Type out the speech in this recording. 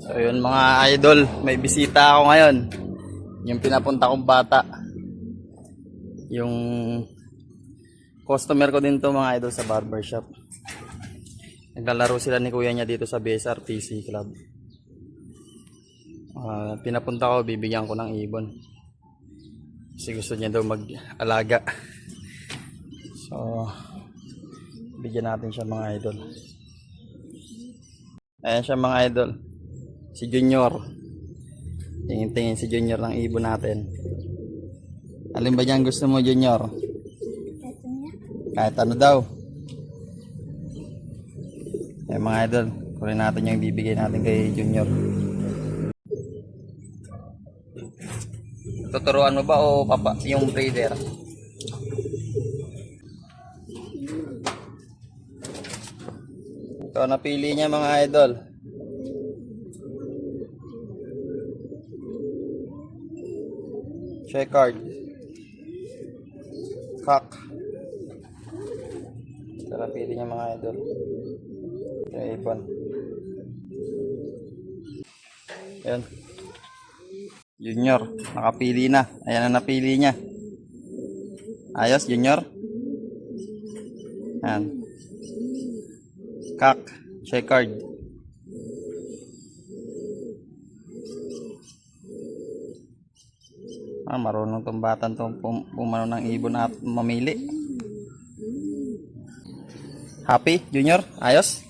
So yun mga idol, may bisita ako ngayon. Yung pinapunta kong bata. Yung customer ko din to mga idol sa barbershop. Naglalaro sila ni kuya niya dito sa BSRTC Club. Pinapunta ko, bibigyan ko ng ibon. Kasi gusto niya daw mag-alaga. So, bigyan natin siya mga idol. Ayan siya mga idol. Si Junior. Tingin-tingin si Junior ng ibon natin. Alin ba dyan gusto mo, Junior? Kahit ano daw. Ayan mga idol. Kunin natin yung bibigay natin kay Junior. Tuturuan mo ba o papa yung breeder? Ito napili niya mga idol. Checkered. Cock. Ito napili niya mga idol. Yung ibon. Ayan. Junior, nakapili na. Ayan na napili niya. Ayos, Junior. Ayan. Cock, checkered. Marunong tong batang tong pumano ng ibon at mamili. Happy, Junior? Ayos?